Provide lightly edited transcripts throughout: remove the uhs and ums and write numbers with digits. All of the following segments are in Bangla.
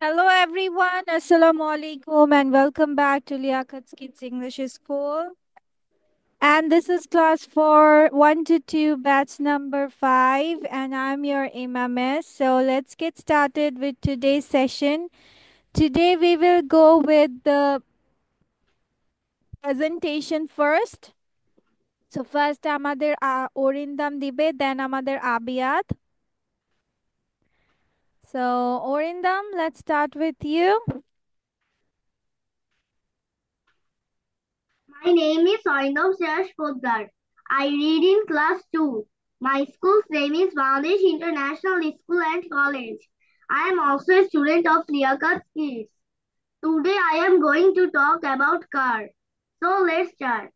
Hello everyone, Assalamu alaikum and welcome back to Liakat's Kids English School. And this is class for 1 to 2, batch number 5, and I'm your Imam. So let's get started with today's session. Today we will go with the presentation first. So first আমাদের Orindam দিবে, then আমাদের Abiyat. So Orindam, let's start with you. My name is Soindam Sirash Poddar. I read in class 2. My school's name is Bangladesh International School and College. I am also a student of Liaquat Kids. Today I am going to talk about car. So let's start.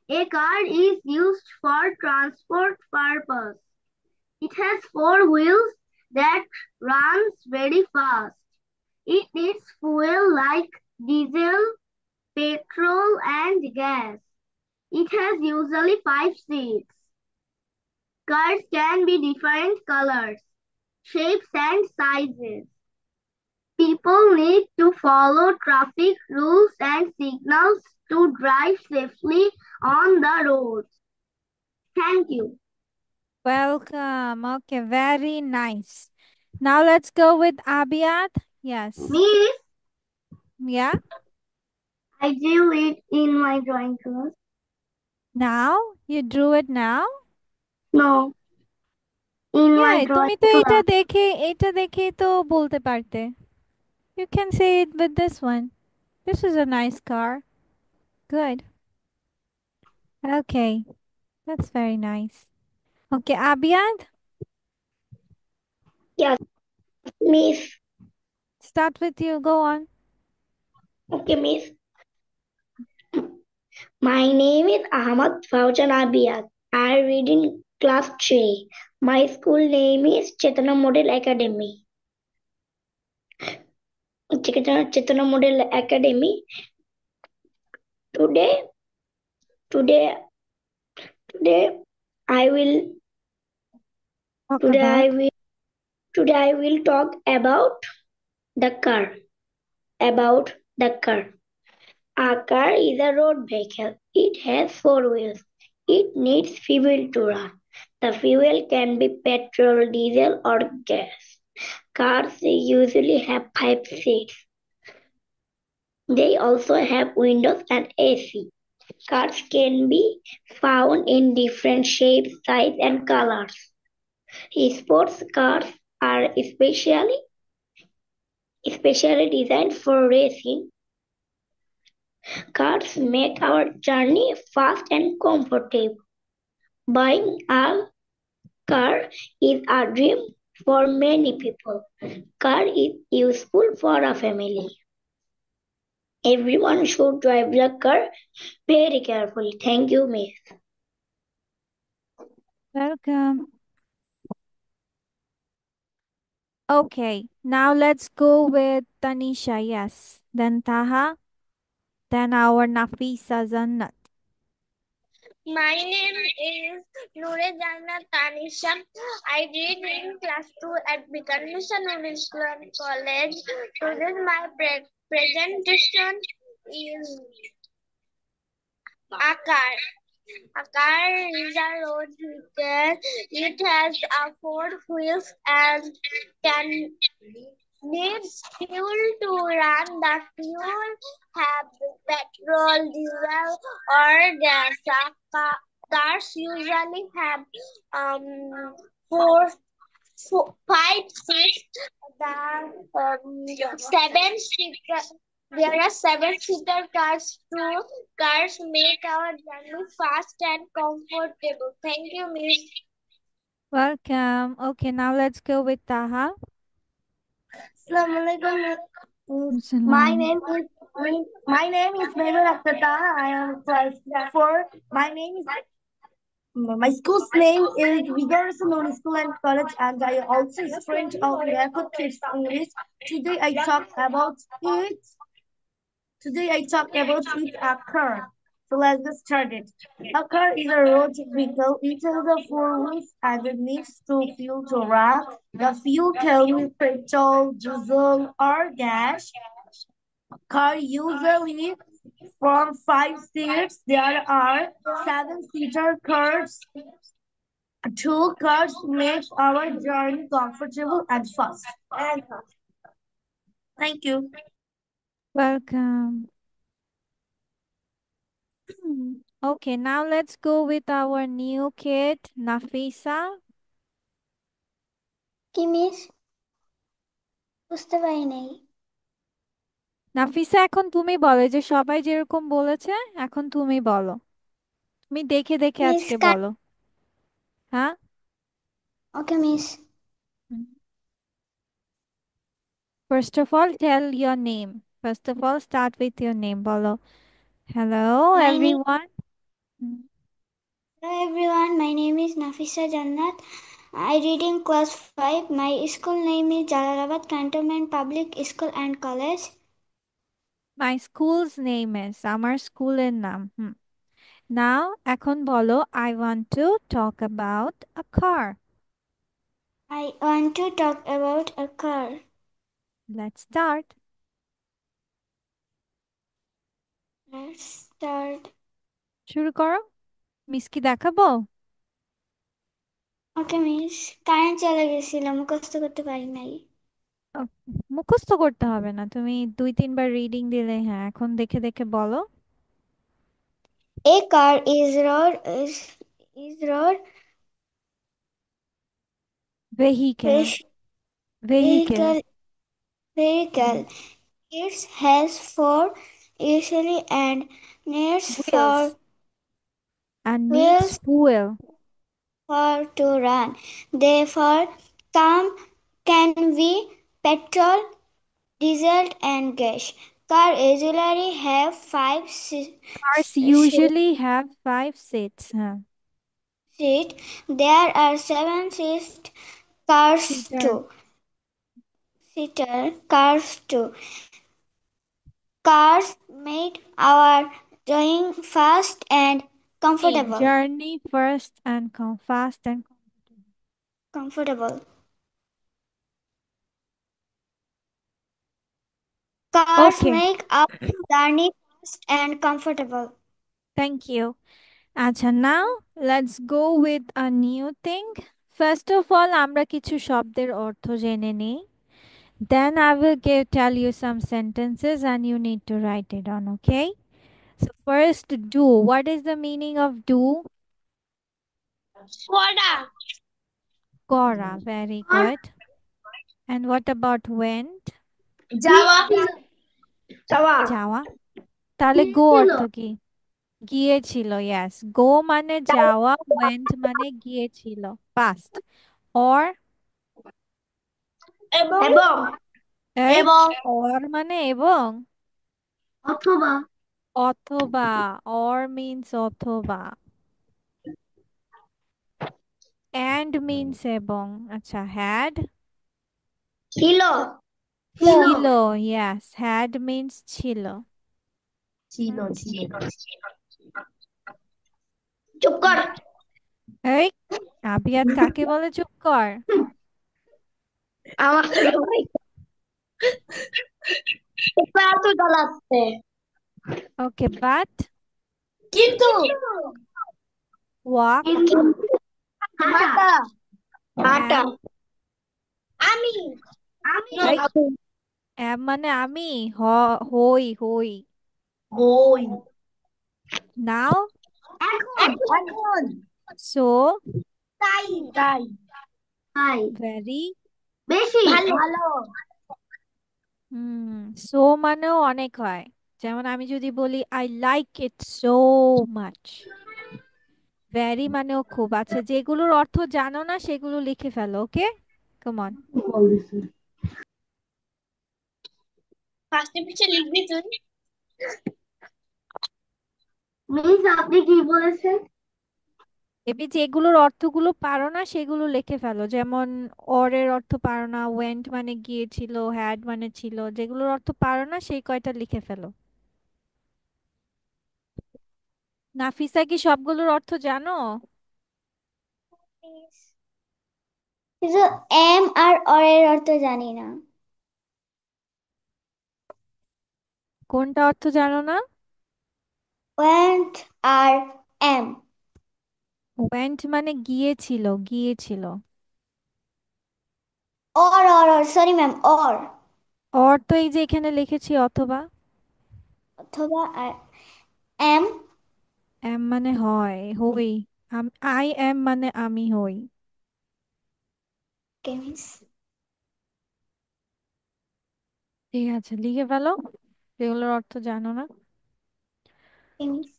A car is used for transport purpose. It has four wheels that runs very fast. It needs fuel like diesel, petrol and gas. It has usually 5 seats. Cars can be different colors, shapes and sizes. People need to follow traffic rules and signals to drive safely on the roads. Thank you. Welcome. Okay, very nice. Now let's go with Abiyat. Yes. Miss, Yeah. I drew it in my drawing class. Now you drew it now? No, in my Yeah, drawing তুমি তো class. এটা দেখেই তো বলতে পারতে. You can say it with this one. This is a nice car. Good. Okay, that's very nice. Okay, Abiyat, Yes, Miss. start with you. Go on. Okay, Miss. My name is Ahmad Faujan Abiyat. I read in class 3. My school name is Chetana Model Academy. Chetana Model Academy. Today, today, today, I will Talk today about. I will today I will talk about the car. About the car. A car is a road vehicle. It has four wheels. It needs fuel to run. The fuel can be petrol, diesel, or gas. Cars usually have 5 seats. They also have windows and AC. Cars can be found in different shapes, sizes, and colors. Sports cars are especially designed for racing. Cars make our journey fast and comfortable. Buying a car is a dream for many people. Car is useful for a family. Everyone should drive the car very carefully. Thank you, Miss. Welcome. Okay, now let's go with Tanisha. Yes. Then Taha. Then our Nafisa Zannat. My name is Nure Jannat Tanisha. I read in class 2 at Beacon Mission School College. Today my presentation is a car. A car is a road vehicle. It has four wheels and can needs fuel to run. The fuel have petrol, diesel, or gas. Cars usually have four, five, six. Seven seater. There are seven-seater cars too. Cars make our journey fast and comfortable. Thank you, Miss. Welcome. Okay, now let's go with Taha. Assalamualaikum. My Salam. name is my name is Mehul Akhtar. I am class 4. My school's name is Vigarson School and College, and I also a student of Liaquat Kids English. Today I talk about it. Today I talk about it a car. So let's get started. A car is a road vehicle. It has the four wheels and it needs to fuel to run. The fuel can be petrol, diesel, or gas. Car usually from five seats. There are seven-seater cars. Two cars make our journey comfortable and fast. Thank you. Welcome. Okay, now let's go with our new kid, Nafisa. কি মিস বুঝতে পারি নাই নাফিসা, এখন তুমি বলো। এই যে সবাই যেরকম বলেছে, এখন তুমি বলো। তুমি দেখে দেখে মিস আজকে বলো। হ্যাঁ। ওকে miss First of all, tell your name. First of all, start with your name. Bolo. Hello, my name everyone. Mm. Hello everyone, my name is Nafisa Jannat. I read in class 5. My school name is Jalalabad Cantonment Public School and College. My school's name is আমার স্কুলের নাম। Now, এখন বলো, I want to talk about a car. I want to talk about a car. Let's start. Let's start. শুরু করো। মিস কি দেখাবো? ওকে মিস, কারেন্ট চলে গেছিল, মুখস্থ করতে পারি নাই। আহ, মুখস্থ করতে হবে না, তুমি 2-3 বার রিডিং দিলে হ্যাঁ। এখন দেখে দেখে বলো। A car is road vehicle. vehicle vehicle. vehicle. It has four usually and needs Wheels for and needs wheels fuel. for to run. Therefore, some can be petrol, diesel, and gas. Car usually have Cars seats. usually have 5 seats. Huh? There are seven cars Seater. too. Seater cars too. Cars make our journey fast and comfortable. Journey first and come fast and Comfortable. Cars okay. make our journey fast and comfortable. Thank you. Acha, now let's go with a new thing. First of all, আমরা কিছু শব্দের অর্থ জেনে নিই। Then I will tell you some sentences and you need to write it on, okay? So first, do. What is the meaning of do? Koda. Kora. Very good. And what about went? Java. Java. যাওয়া। তাহলে গো অর্থ কি? গিয়েছিল। Yes. Go মানে যাওয়া, went মানে গিয়েছিল, past. Or এবং এই এবং or মানে এবং, অথবা অথবা, or means অথবা, and means এবং। আচ্ছা, had ছিল ছিল ছিল। Yes, had means ছিল। ছিল হুম। ছিল চুপ কর এই আবিয়াত কাকে বলে চুপ কর? আমার এত জ্বালাচ্ছে Okay, but কিন্তু walk কিন্তু হাঁটা হাঁটা and আমি আমি এই মানে আমি, হই হই। বই Now, এখন এখন so, তাই তাই তাই very, বেশি ভালো so মানেও অনেক হয়। যেমন আমি যদি বলি I like it so much. Very মানেও খুব। আচ্ছা, যেগুলোর অর্থ জানো না সেগুলো লিখে ফেলো, ওকে? Come on. ফার্স্টে পিছে লিখবি তুই মিস আপনি কি বলেছেন? এমনি যেগুলোর অর্থগুলো পারো না সেগুলো লিখে ফেলো। যেমন অরের অর্থ পারো না, ওয়েন্ট মানে গিয়েছিল, হ্যাড মানে ছিল। যেগুলোর অর্থ পারো না সেই কয়টা লিখে ফেলো। নাফিসা কি সবগুলোর অর্থ জানো? শুধু এম আর অর অর্থ জানি না। কোনটা অর্থ জানো না? ওয়েন্ট আর এম। ওয়েন্ট মানে গিয়েছিল, গিয়েছিল। Or sorry ma'am, or or তো এই যে এখানে লিখেছি অথবা। অথবা আর এম। এম মানে হয়, হই। আই এম মানে আমি হই। কেমিস। ঠিক আছে, লিখে ফেলো যেগুলোর অর্থ জানো না। কেমিস।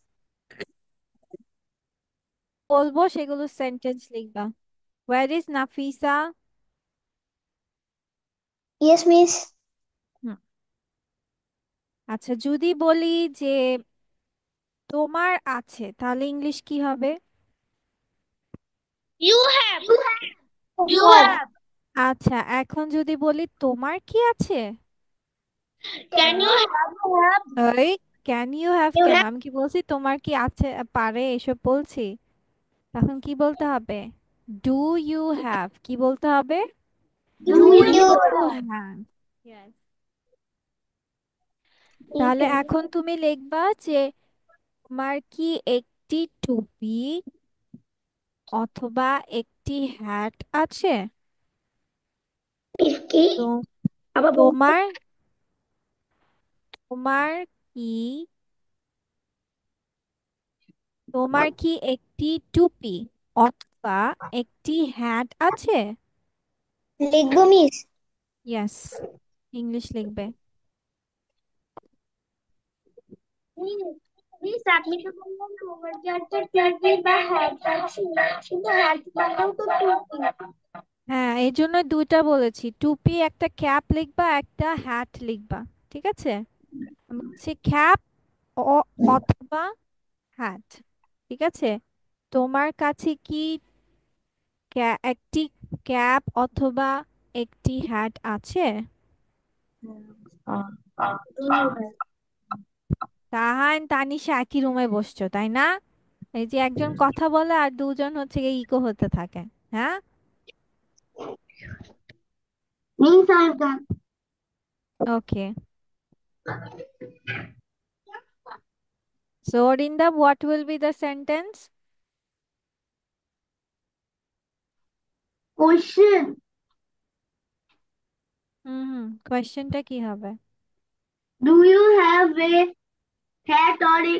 বলবো সেগুলো সেন্টেন্স লিখবা। Where is Nafisa? Yes miss. Hmm. আচ্ছা, যদি বলি যে তোমার আছে, তাহলে ইংলিশ কি হবে? You have. You What? have. আচ্ছা, এখন যদি বলি তোমার কি আছে? Can you have? ওই, ক্যান ইউ হ্যাভ You কেন? have. আমি কি বলছি তোমার কি আছে পারে এসব বলছি? তখন কি বলতে হবে? Do you have. কি বলতে হবে? Do do you you have? Have. Yes. ठीक তাহলে है। এখন তুমি লিখবা যে তোমার কি একটি টুপি অথবা একটি হ্যাট আছে? इसकी তো अब बोलते তোমার তোমার কি তোমার কি একটি টুপি অথবা একটি হ্যাট আছে? लिख दो मिस। ইয়েস, ইংলিশ লিখবে। মিস আপনি তো বললেন তোমার যে একটা টুপি বা হ্যাট আছে, কিন্তু হ্যাট বানাও তো টুপি। হ্যাঁ, এই জন্য দুইটা বলেছি, টুপি একটা ক্যাপ লিখবা, একটা হ্যাট লিখবা। ঠিক আছে, আমি বলছি ক্যাপ অথবা হ্যাট। ঠিক আছে, তোমার কাছে কি একটি ক্যাপ অথবা একটি হ্যাট আছে? তাহান তানিশা একই রুমে বসছো তাই না? এই যে একজন কথা বলে আর দুজন হচ্ছে গিয়ে ইকো হতে থাকে। হ্যাঁ, Means I've done. Okay. So Arinda, what will be the sentence? Question. কোয়েশ্চেনটা কি হবে? Do you have a hat or a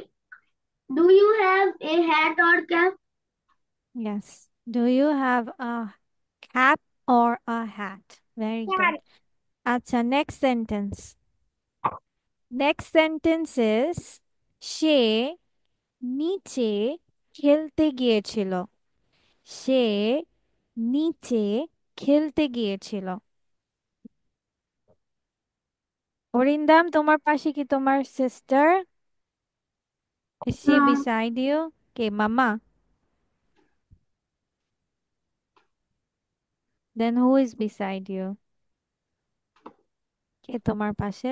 do you have a hat or cap? Yes. Do you have a cap or a hat? Very good. আচ্ছা, next sentence. Next sentence is সে নিচে খেলতে গিয়েছিল। সে নিচে খেলতে গিয়েছিল। অরিন্দম, তোমার পাশে কি তোমার sister? Is she No. beside you? কে, মামা? Then who is beside you? কে তোমার পাশে?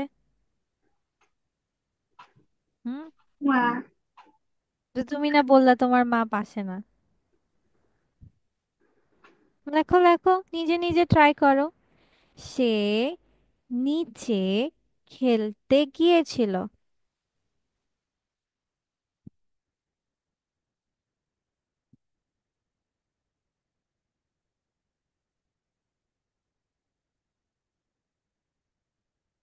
হুম, Ma. তো তুমি না বললা তোমার মা পাশে না? লেখো লেখো, নিজে নিজে ট্রাই করো। সে নিচে খেলতে গিয়েছিল।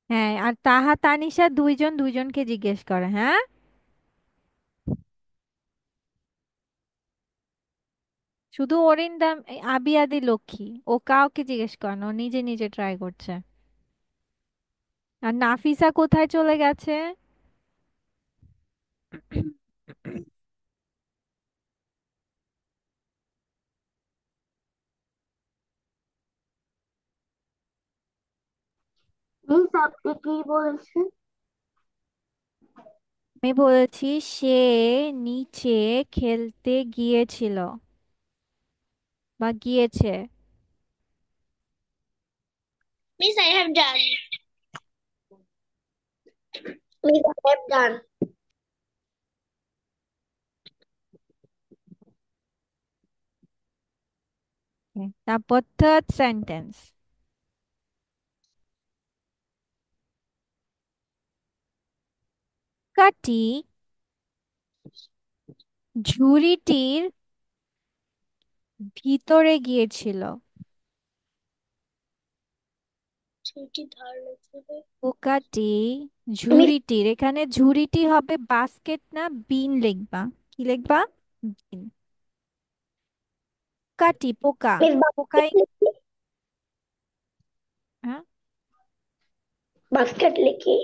হ্যাঁ, আর তাহা তানিশা দুইজন দুইজনকে জিজ্ঞেস করে। হ্যাঁ, শুধু অরিন্দম আবি আদি লক্ষ্মী ও কাউকে জিজ্ঞেস করে না, ও নিজে নিজে ট্রাই করছে। আর নাফিসা কোথায় চলে গেছে? Means আপনি কি বলেছেন? আমি বলেছি সে নিচে খেলতে গিয়েছিল বা গিয়েছে। Miss, I have done. Miss, I have done. তারপর থার্ড সেন্টেন্স। কাটি ঝুড়িটির ভিতরে গিয়েছিল। ছুটি ধরলে ছিল। পোকাটি মিস ঝুড়িটির, এখানে ঝুড়িটি হবে বাস্কেট না বিন লিখবা। কি লিখবা? বিন। কাটি পোকা। মিস পোকায়, বাস্কেট লিখি, হ্যাঁ বাস্কেট লিখি,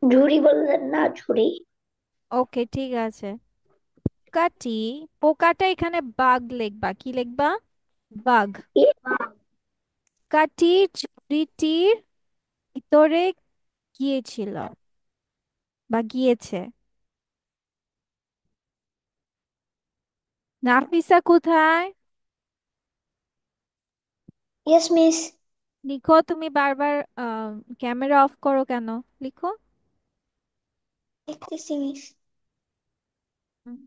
ঝুড়ি বললেন না, ঝুড়ি। ওকে ঠিক আছে। কাটি পোকাটা এখানে বাগ লিখবা। কি লিখবা? বাগ। কি? কাটি ঝুড়িটির ভিতরে গিয়েছিল বা গিয়েছে। নাফিসা কোথায়? Yes miss. লিখো তুমি বারবার। ক্যামেরা অফ করো কেন? লিখো। লিখতেছি মিস। হুম।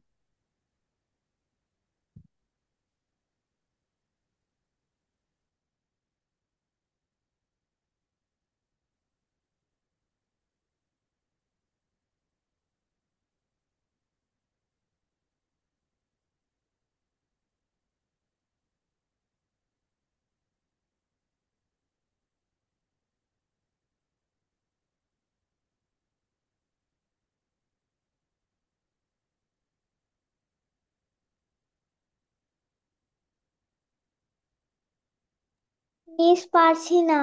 মিস পারছি না।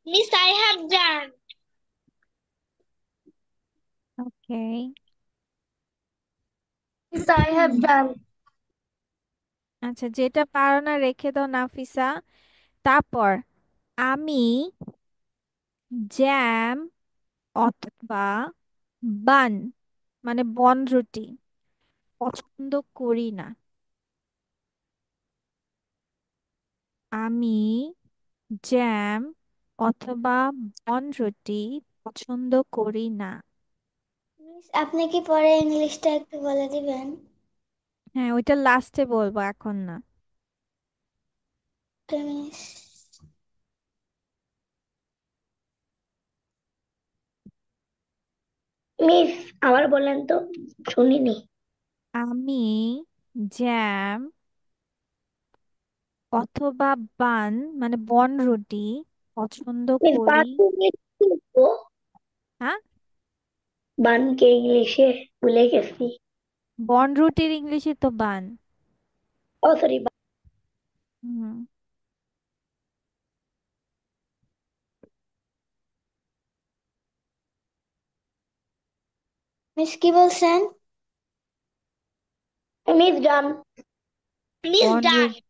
Miss I have done. Okay. Miss I have done. আচ্ছা, যেটা পারো না রেখে দাও নাফিসা। তারপর আমি জ্যাম অথবা বান মানে বনরুটি পছন্দ করি না। আমি জ্যাম অথবা বনরুটি পছন্দ করি না। মিস আপনি কি পরে ইংলিশটা একটু বলে দিবেন? হ্যাঁ, ওইটা লাস্টে বলবো, এখন না। ওকে মিস। মিস আবার বলেন তো, শুনিনি। আমি জ্যাম অথবা বান মানে বনরুটি পছন্দ মিস করি। বানকে ইংলিশে কি লিখবো? হ্যাঁ, বানকে ইংলিশে ভুলে গেছি। বনরুটির ইংলিশে তো বান। ও সরি। হুম। মিস কি বলছেন? মিস ডান। মিস ডান। বনরুটি।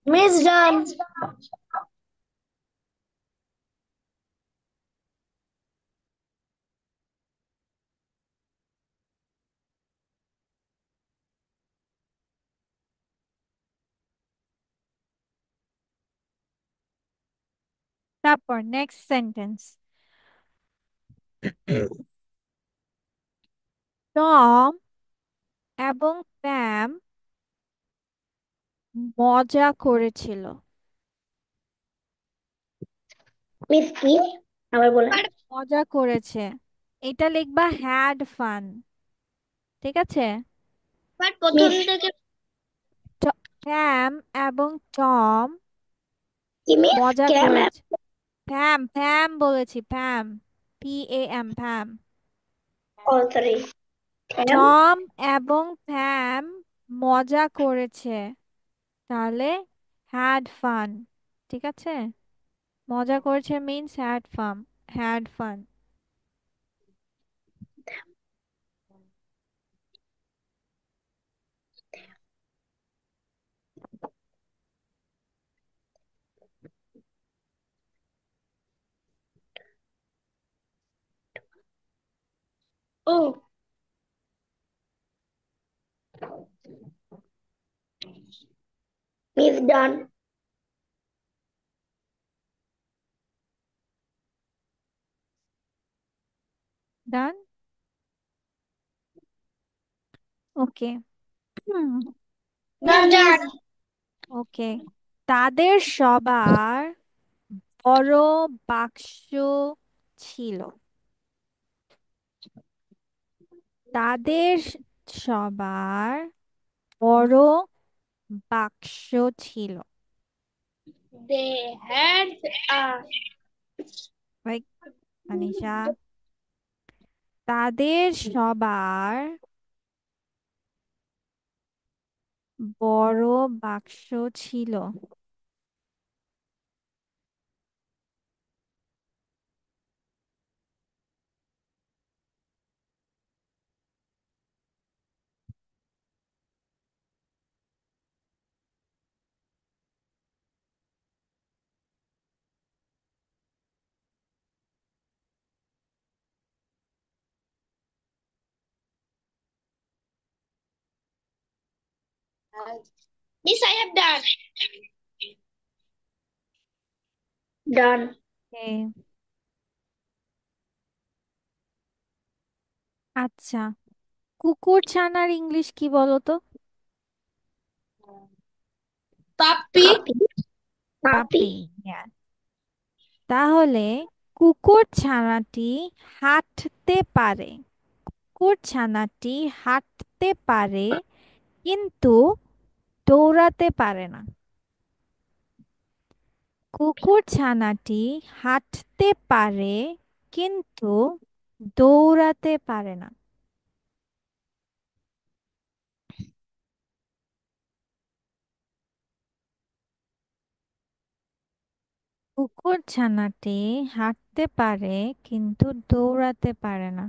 মিস ডান। তারপর নেক্সট সেন্টেন্স। টম এবং প্যাম মজা করেছিল। মিস কি? আবার বলেন। মজা করেছে, এটা লিখবা হ্যাড ফান। ঠিক আছে। বাট প্রথম মিস থেকে প্যাম এবং টম কি? মিস মজা ক্যাম। করেছে। প্যাম প্যাম বলেছি, প্যাম। PAM প্যাম। ও সরি। ক্যাম। টম এবং প্যাম মজা করেছে, তাহলে হ্যাড ফান। ঠিক আছে। মজা করেছে means had fun. Had fun. ও Miss done. Done? Okay. Not done. Okay. তাদের সবার বড় বাক্স ছিল। তাদের সবার বড় বাক্স ছিল। They had a Right, Anisha? তাদের সবার বড় বাক্স ছিল। Miss, I have done. Done. Okay. আচ্ছা, কুকুর ছানার ইংলিশ কি বলো তো? Puppy. Puppy. পাপি। Puppy. Yeah. তাহলে কুকুর ছানাটি হাঁটতে পারে। কুকুর ছানাটি হাঁটতে পারে কিন্তু দৌড়াতে পারে না। কুকুর ছানাটি হাঁটতে পারে কিন্তু দৌড়াতে পারে না। কুকুর ছানাটি হাঁটতে পারে কিন্তু দৌড়াতে পারে না।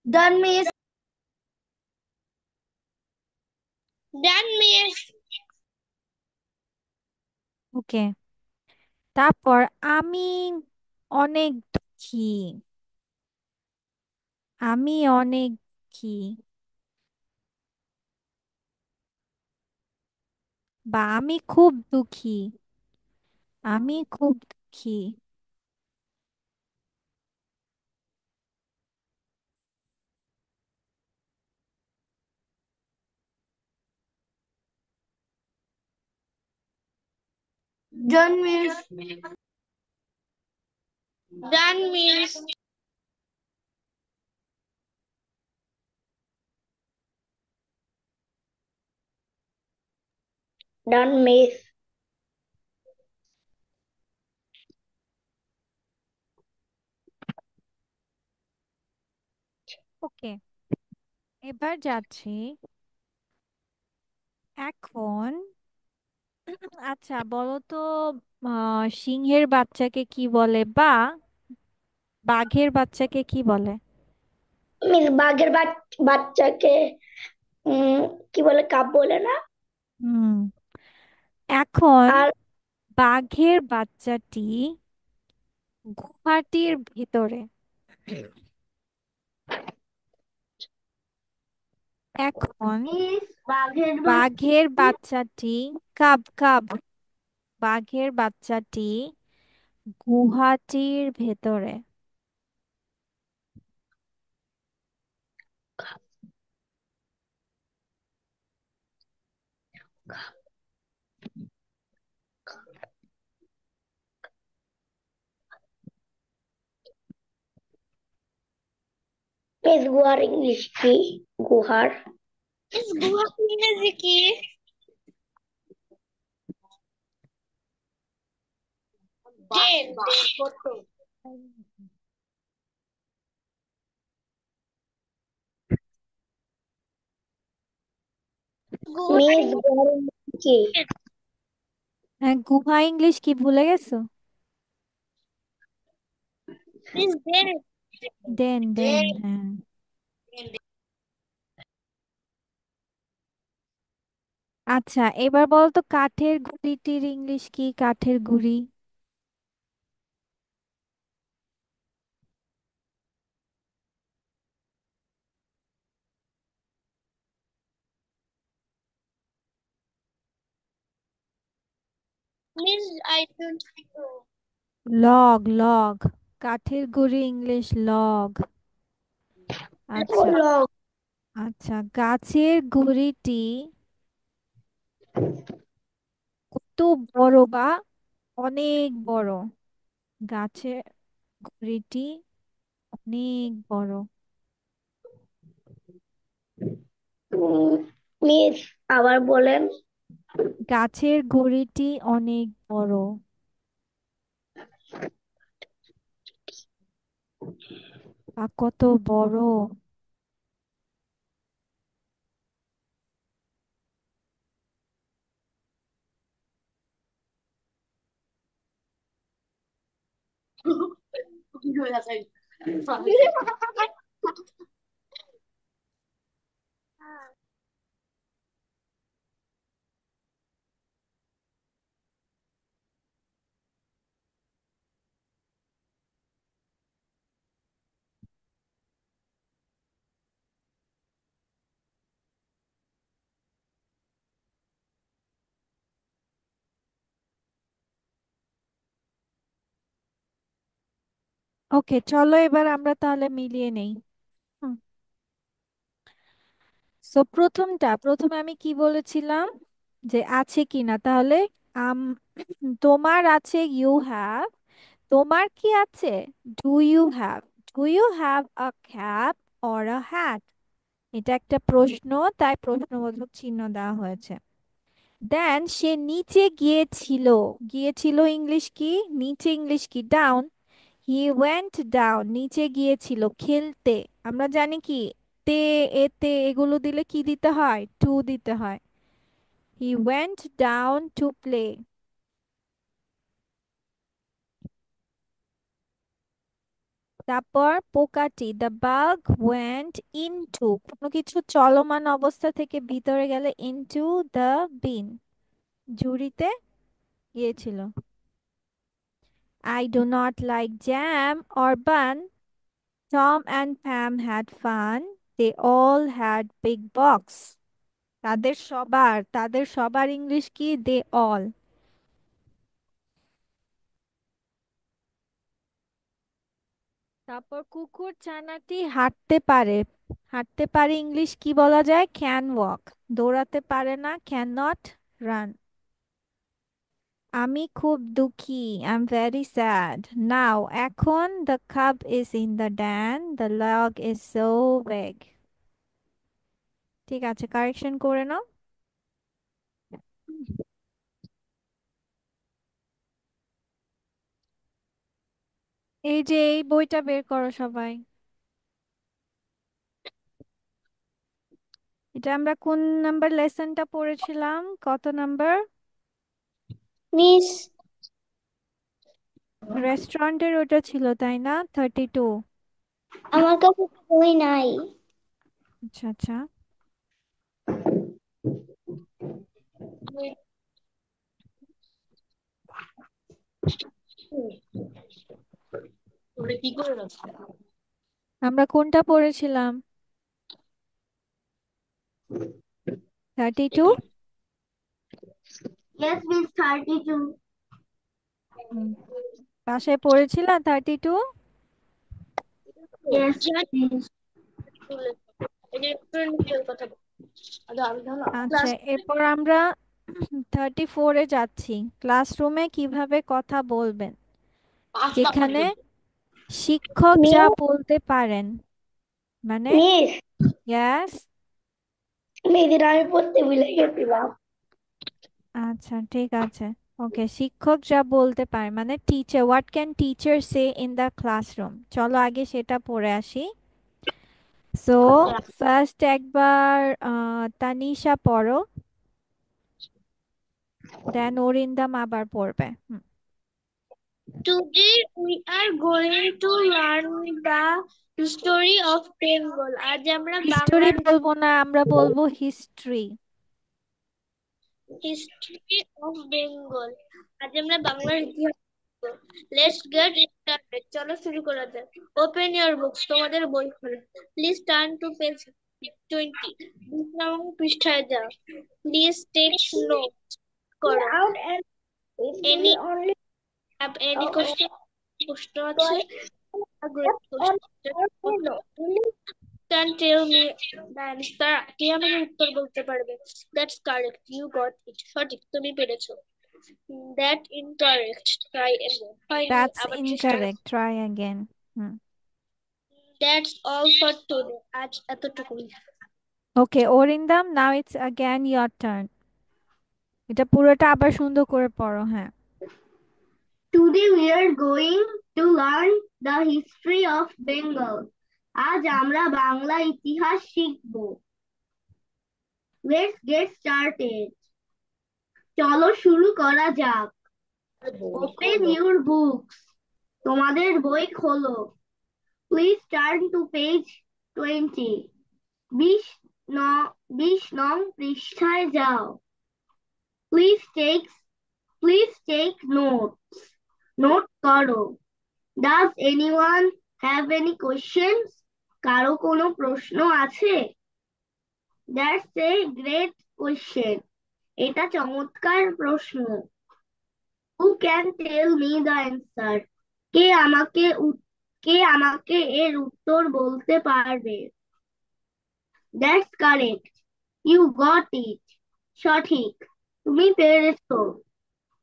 Done, Miss. Done, Miss. ওকে, তারপর আমি অনেক দুঃখী। আমি অনেক দুঃখী বা আমি খুব দুঃখী। আমি খুব দুঃখী। Done, Miss. Done, Miss. Done, Miss. ওকে, এবার যাচ্ছি। এখন আচ্ছা বলো তো, সিংহের বাচ্চাকে কি বলে বা বাঘের বাচ্চাকে কি বলে? মিস বাঘের বাচ্চাকে কি বলে, কাপ বলে না? হুম, এখন আর বাঘের বাচ্চাটি গুহাটির ভিতরে। এখন মিস বাঘের বাঘের বাচ্চাটি কাব কাব বাঘের বাচ্চাটি গুহাটির ভেতরে। মিস গুহার ইংলিশ কি? গুহার Miss, গুহা ইংরেজি কি? Den. Good. মিস গরম কি? হ্যাঁ, গুহা ইংলিশ কি ভুলে গেছো? Miss Den. দেন দেন, হ্যাঁ। আচ্ছা, এবার বলো তো কাঠের গুঁড়িটির ইংলিশ কি? কাঠের গুঁড়ি। Miss, I don't know. Log log. কাঠের গুঁড়ি ইংলিশ লগ। আচ্ছা। হলো আচ্ছা, গাছের গুঁড়িটি কত বড় বা অনেক বড়? গাছের গুঁড়িটি অনেক বড়। মিস আবার বলেন। গাছের গুঁড়িটি অনেক বড়। বা কত বড়? ওকে, চলো এবার আমরা তাহলে মিলিয়ে নেই। সো প্রথমে আমি কি বলেছিলাম যে আছে কিনা, তাহলে আম তোমার আছে ইউ হ্যাভ। তোমার কি আছে? Do you have? Do you have a cap or a hat? এটা একটা প্রশ্ন, তাই প্রশ্নবোধক চিহ্ন দেওয়া হয়েছে। দেন সে নিচে গিয়েছিল। গিয়েছিল ইংলিশ কি? নিচে ইংলিশ কি? ডাউন। হি ওয়েন্ট ডাউন, নিচে গিয়েছিল খেলতে। আমরা জানি কি তে, এতে এগুলো দিলে কি দিতে হয়? টু দিতে হয়। He went down to play. তারপর পোকাটি, দ্য বাগ ওয়েন্ট ইনটু, কোনো কিছু চলমান অবস্থা থেকে ভিতরে গেলে ইনটু দ্য বিন, ঝুড়িতে গিয়েছিল। I do not like jam or bun. Tom and Pam had fun. They all had big box. তাদের সবার ইংলিশ কি? They all. তারপর কুকুর ছানাটি হাঁটতে পারে। হাঁটতে পারে ইংলিশ কি বলা যায়? Can walk. দৌড়াতে পারে না, ক্যান নট রান। আমি খুব দুঃখী, আই এম ভেরি স্যাড নাও। এখন the cup is in the Dan, the log is so big. ঠিক আছে, কারেকশন করে নাও। এই যে এই বইটা বের করো সবাই। এটা আমরা কোন নাম্বার লেসনটা পড়েছিলাম? কত নাম্বার? মিস রেস্টুরেন্টের ওটা ছিল তাই না? 32। আমার কাছে তো বই নাই। আচ্ছা আচ্ছা। আমরা কোনটা পড়েছিলাম? 32। Yes, Miss 32. বাসায় পড়েছিলাম 32। Yes, Just Miss. এই যে রেস্টুরেন্টের কথা আচ্ছা, ক্লাস এরপর আমরা 34-এ যাচ্ছি। ক্লাসরুমে কিভাবে কথা বলবেন, যেখানে শিক্ষক যা মিস বলতে পারেন। মানে মিস ইয়াস। মেয়েদের আমি পড়তে ভুলে গেছিলাম। আচ্ছা ঠিক আছে। ওকে, শিক্ষক যা বলতে পারে মানে teacher, what can teacher say in the classroom? চলো আগে সেটা পড়ে আসি। সো ফার্স্ট একবার তানিশা পড়ো। দেন অরিন্দম আবার পড়বে। Today we are going to learn the history of Bengal. আজ আমরা হিস্টোরি বাংলার বলবো না, আমরা বলবো হিস্ট্রি। History of Bengal. আজ আমরা বাংলার ইতিহাস। Let's get started. চলো শুরু করা যাক। Open your books. তোমাদের বই খোলো। Please turn to page 20। 20 নং পৃষ্ঠায় যাও। প্লিজ টেক নোট করো। Any have any question? প্রশ্ন আছে? A great question. Can tell me the answer. কে আমাকে উত্তর বলতে পারবে? That's correct. You got it. সঠিক, তুমি পেরেছো। That incorrect. Try again. হয়নি, দ্যাটস আবার চেষ্টা করো। Incorrect, try again. That's all for today. আজ এতটুকুই। Okay Arindam, now it's again your turn. এটা পুরোটা আবার সুন্দর করে পড়ো। হ্যাঁ। Today we are going to learn the history of Bengal. আজ আমরা বাংলা ইতিহাস শিখব। Let's get started. চলো শুরু করা যাক। Open your books. তোমাদের বই খোলো। Please turn to page 20. 20 নং পৃষ্ঠায় যাও। Please take notes. নোট করো। Does anyone have any questions? কারো কোনো প্রশ্ন আছে? That's a great question. এটা চমৎকার প্রশ্ন। Who can tell me the answer? কে আমাকে কে আমাকে এর উত্তর বলতে পারবে? That's correct. You got it. সঠিক, তুমি পেরেছো।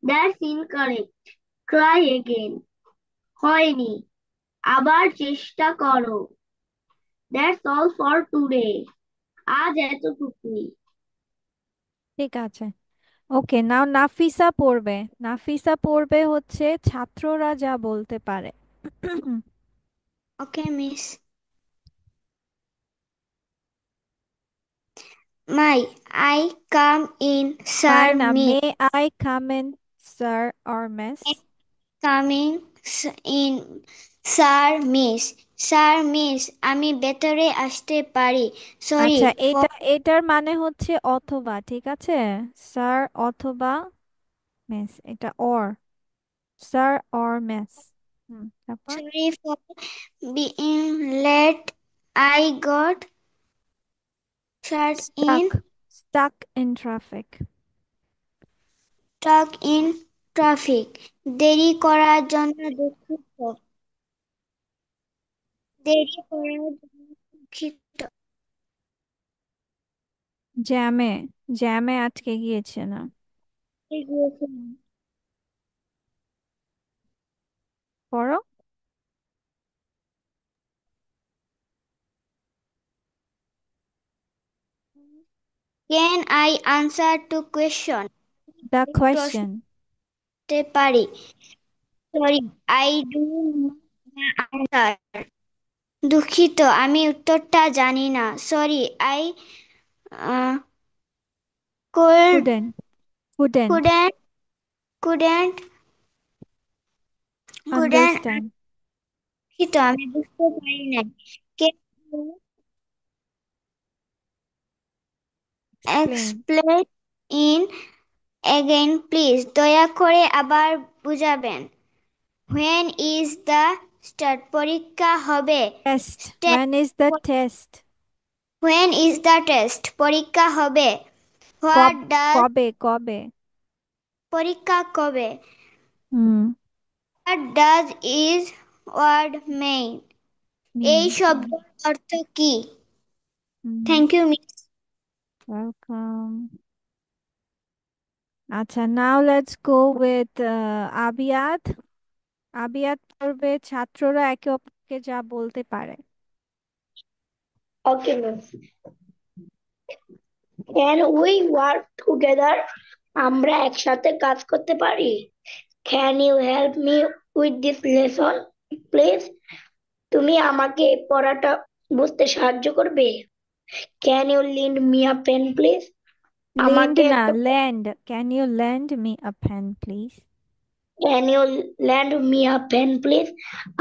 That's incorrect. Try again. হয়নি, আবার চেষ্টা করো। That's all for today. আজ এতটুকুই। ঠিক আছে। ওকে নাও নাফিসা পড়বে। নাফিসা পড়বে হচ্ছে ছাত্ররা যা বলতে পারে। Okay, miss. May I come in, sir, মায়ের নাম miss? May I come in sir or miss? Coming in, sir, miss. Sir, miss, আমি ভেতরে আসতে পারি? Sorry আচ্ছা, for এটার মানে হচ্ছে অথবা, ঠিক আছে? স্যার অথবা মিস, এটা অর, স্যার অর মিস। তারপর sorry for being late. I got stuck, stuck in traffic. stuck in traffic. দেরি করার জন্য দুঃখিত। দেরি করার জন্য দুঃখিত। জ্যামে, জ্যামে আটকে গিয়েছে না? পড়ো। Can I answer to question? The প্রশ্ন কোয়েশ্চেন। করতে পারি? Sorry, I do not answer. দুঃখিত, আমি উত্তরটা জানি না। Sorry, I uh, could, couldn't, couldn't couldn't couldn't couldn't understand, দুঃখিত, আমি বুঝতে পারি নাই। Can you explain. explain in again, please? দয়া করে আবার বুঝাবেন। When is the start? পরীক্ষা হবে। Test, Step. when is the test? When is the test? পরীক্ষা হবে। What does কবে, কবে? পরীক্ষা কবে? হুম। What does is word mean? এই শব্দের অর্থ কি? Thank you, miss. ওয়েলকাম। আচ্ছা, নাও লেটস গো উইথ আবিয়াত। আবিয়াত পড়বে ছাত্ররা একে অপরকে যা বলতে পারে। Okay, miss. Can we work together? আমরা একসাথে কাজ করতে পারি? Can you help me with this lesson, please? তুমি আমাকে এই পড়াটা বুঝতে সাহায্য করবে? Can you lend me a pen, please? Lend আমাকে না, একটা lend. Can you lend me a pen please? Can you lend me a pen please?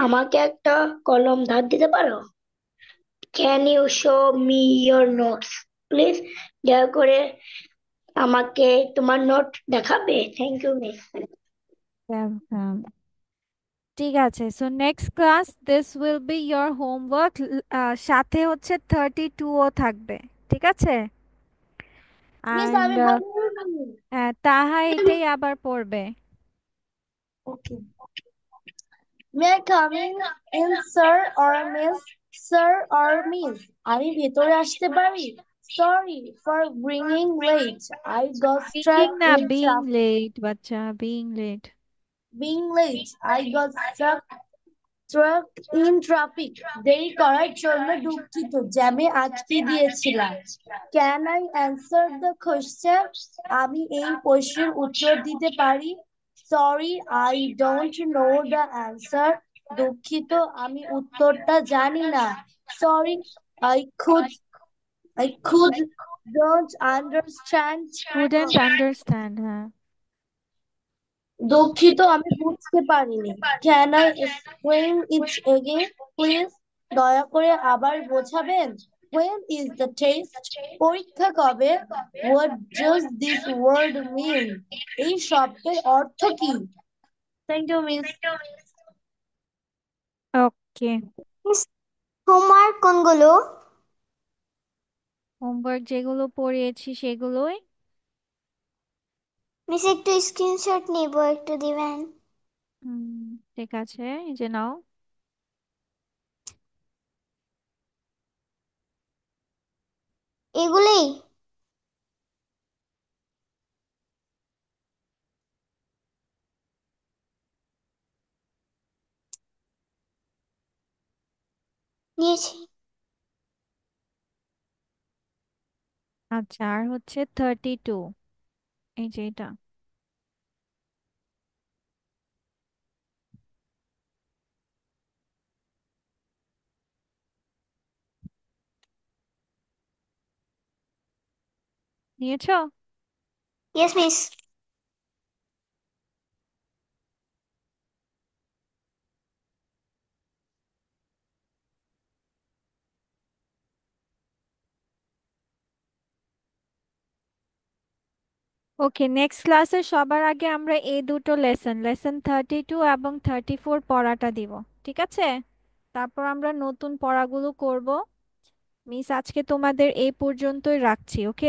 আমাকে একটা কলম ধার দিতে পারো? Can you show me your notes please? দয়া করে আমাকে তোমার নোট দেখাবে? Thank you miss. Welcome. ঠিক আছে, so next class this will be your homework. সাথে হচ্ছে 32ও থাকবে, ঠিক আছে? মিস অ্যান্ড আমি বলিনি। তাহা এটাই আবার পড়বে। Okay. May I coming in sir or miss? Sir or miss? আমি ভেতরে আসতে পারি? Sorry for bringing late, I got struck being না, ইন বিইং ট্রাফিক। লেট বাচ্চা, being late. Being late, I got stuck in traffic. দেরি করার জন্য দুঃখিত, জ্যামে আটকে গিয়েছিলাম। Can I answer the question? আমি এই প্রশ্নের উত্তর দিতে পারি? Sorry, I don't know the answer. দুঃখিত, আমি উত্তরটা জানি না। Sorry, I could don't understand. Couldn't understand, হ্যাঁ। দুঃখিত, আমি বুঝতে পারিনি। Can I explain it again please? দয়া করে আবার বোঝাবেন? When is the test? পরীক্ষা কবে? What does this word mean? এই শব্দের অর্থ কি? Thank you miss. Okay, miss, homework কোনগুলো? হোমওয়ার্ক যেগুলো পড়িয়েছি সেগুলোই। মিস একটু স্ক্রিনশট নিব, একটু দিবেন? ঠিক আছে, এই যে নাও। এগুলোই? নিয়েছি। আচ্ছা, আর হচ্ছে 32, এই যে এটা। নিয়েছো? Yes miss. ওকে, নেক্সট ক্লাসে সবার আগে আমরা এই দুটো লেসন, লেসন 32 এবং 34 পড়াটা দিব, ঠিক আছে? তারপর আমরা নতুন পড়াগুলো করব। মিস আজকে তোমাদের এই পর্যন্তই রাখছি, ওকে?